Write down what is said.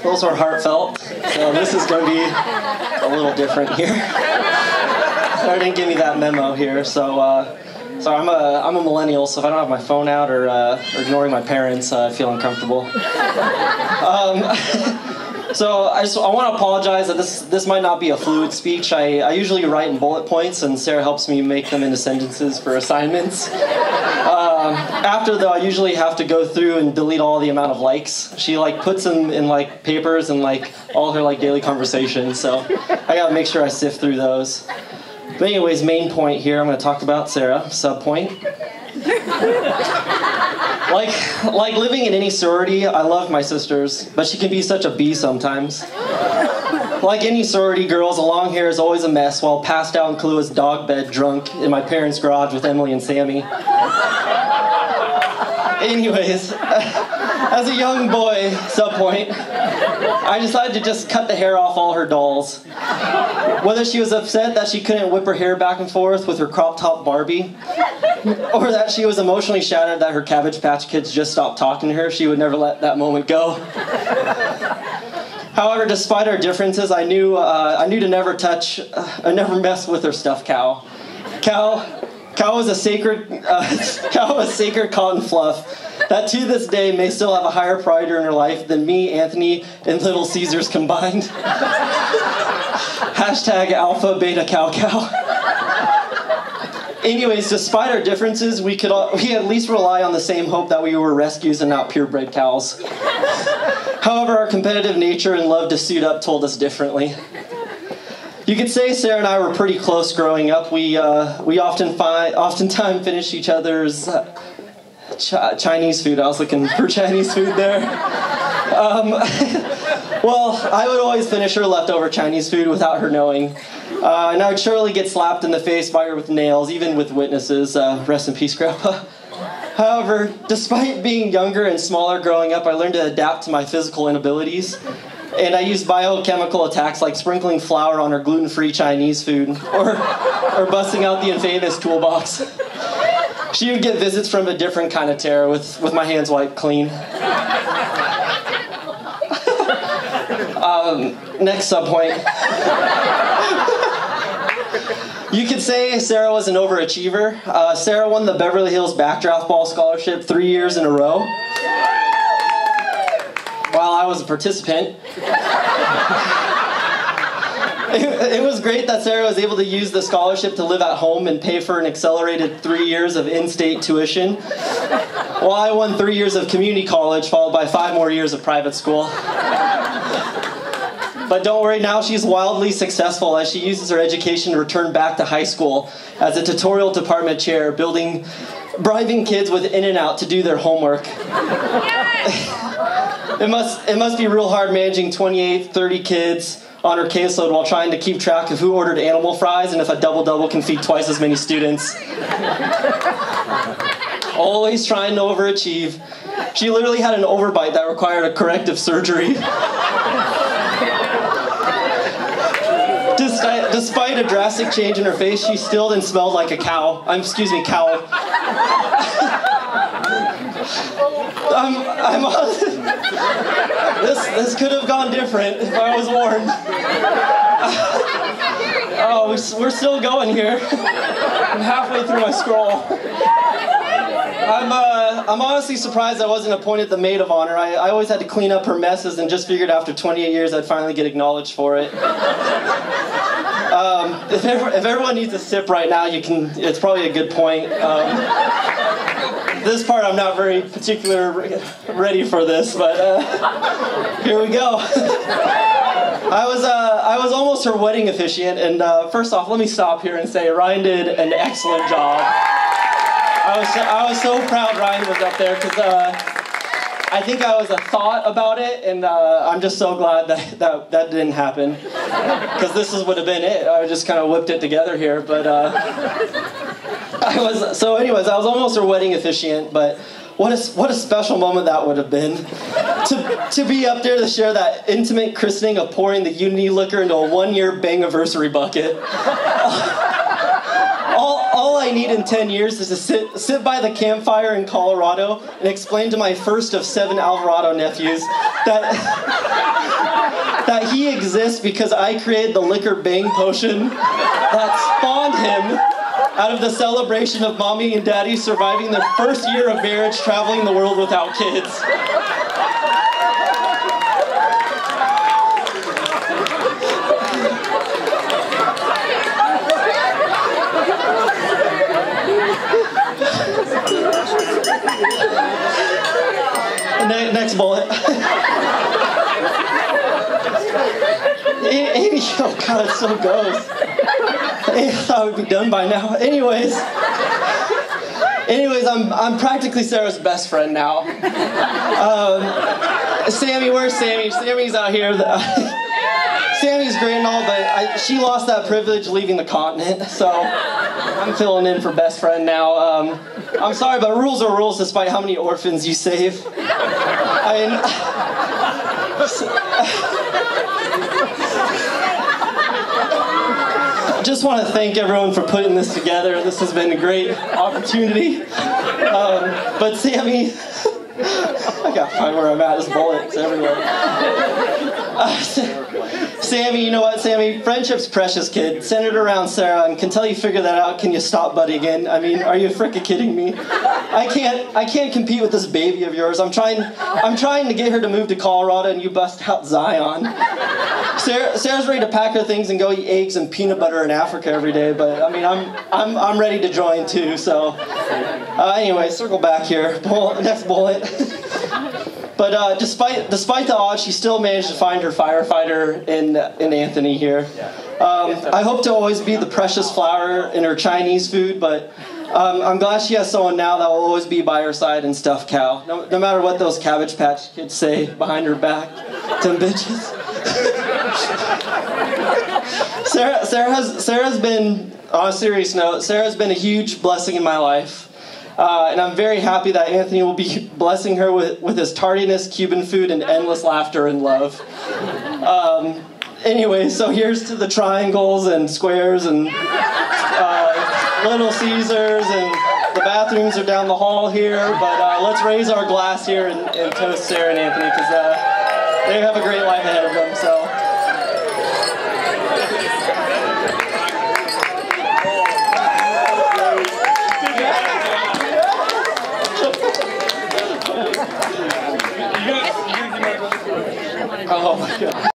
Those were heartfelt, so this is going to be a little different here. I didn't give me that memo here, so I'm a millennial, so if I don't have my phone out or ignoring my parents, I feel uncomfortable. So I want to apologize that this might not be a fluid speech. I usually write in bullet points, and Sarah helps me make them into sentences for assignments. After, though, I usually have to go through and delete all the amount of likes. She puts them in papers and all her daily conversations. So I gotta make sure I sift through those. But anyways, main point here, I'm gonna talk about Sarah. Sub point. Like living in any sorority, I love my sisters, but she can be such a bee sometimes. Like any sorority girls, the long hair is always a mess while passed out in Kalua's dog bed drunk in my parents' garage with Emily and Sammy. Anyways, as a young boy, sub point, I decided to just cut the hair off all her dolls. Whether she was upset that she couldn't whip her hair back and forth with her crop top Barbie, or that she was emotionally shattered that her Cabbage Patch Kids just stopped talking to her, she would never let that moment go. However, despite our differences, I knew to never mess with her stuffed cow. Cow was a sacred cotton fluff that to this day may still have a higher priority in her life than me, Anthony, and Little Caesars combined. Hashtag alpha beta cow. Anyways, despite our differences, we at least rely on the same hope that we were rescues and not purebred cows. However, our competitive nature and love to suit up told us differently. You could say Sarah and I were pretty close growing up. We oftentimes finished each other's Chinese food. I was looking for Chinese food there. Well, I would always finish her leftover Chinese food without her knowing. And I would surely get slapped in the face by her with nails, even with witnesses. Rest in peace, Grandpa. However, despite being younger and smaller growing up, I learned to adapt to my physical inabilities. And I used biochemical attacks like sprinkling flour on her gluten-free Chinese food or busting out the infamous toolbox. She would get visits from a different kind of terror with my hands wiped clean. Next subpoint. You could say Sarah was an overachiever. Sarah won the Beverly Hills Backdraft Ball Scholarship 3 years in a row, while I was a participant. It was great that Sarah was able to use the scholarship to live at home and pay for an accelerated 3 years of in-state tuition, while I won 3 years of community college, followed by 5 more years of private school. But don't worry, now she's wildly successful as she uses her education to return back to high school as a tutorial department chair, bribing kids with In-N-Out to do their homework. It must be real hard managing 28, 30 kids on her caseload while trying to keep track of who ordered animal fries and if a double-double can feed twice as many students. Always trying to overachieve. She literally had an overbite that required a corrective surgery. Despite a drastic change in her face, she still then smelled like a cow. Cow. This could have gone different if I was warned. Oh, we're still going here. I'm halfway through my scroll. I'm honestly surprised I wasn't appointed the maid of honor. I always had to clean up her messes and just figured after 28 years I'd finally get acknowledged for it. If everyone needs a sip right now, it's probably a good point. This part I'm not very ready for this, but here we go. I was almost her wedding officiant, and first off, let me stop here and say Ryan did an excellent job. I was so proud Ryan was up there because I think I was a thought about it, and I'm just so glad that didn't happen because this would have been it. I just kind of whipped it together here, but I was almost her wedding officiant, but what a special moment that would have been to be up there to share that intimate christening of pouring the Unity liquor into a 1-year Bangiversary bucket. All I I need in 10 years is to sit by the campfire in Colorado and explain to my first of 7 Alvarado nephews that he exists because I created the liquor bang potion that spawned him out of the celebration of mommy and daddy surviving their first year of marriage traveling the world without kids. Next bullet. Amy, oh God, it's so gross. I thought we'd be done by now. Anyways, I'm practically Sarah's best friend now. Sammy, where's Sammy? Sammy's out here. Sammy's great and all, but she lost that privilege leaving the continent, so I'm filling in for best friend now. I'm sorry, but rules are rules despite how many orphans you save. I just want to thank everyone for putting this together. This has been a great opportunity. But Sammy, I gotta find where I'm at. There's bullets everywhere. Sammy, you know what, Sammy? Friendship's precious, kid. Send it around Sarah, and until you figure that out, can you stop buddying in? I mean, are you frickin' kidding me? I can't compete with this baby of yours. I'm trying to get her to move to Colorado, and you bust out Zion. Sarah's ready to pack her things and go eat eggs and peanut butter in Africa every day, but I mean, I'm ready to join too. So, anyway, circle back here. Next bullet. But despite the odds, she still managed to find her firefighter in Anthony here. I hope to always be the precious flower in her Chinese food, but I'm glad she has someone now that will always be by her side and stuffed cow. No matter what those Cabbage Patch kids say behind her back. Them bitches. Sarah's been, on a serious note, Sarah's been a huge blessing in my life. And I'm very happy that Anthony will be blessing her with his tardiness, Cuban food, and endless laughter and love. Anyway, so here's to the triangles and squares and Little Caesars, and the bathrooms are down the hall here. But let's raise our glass here and toast Sarah and Anthony, because they have a great life ahead of them. So.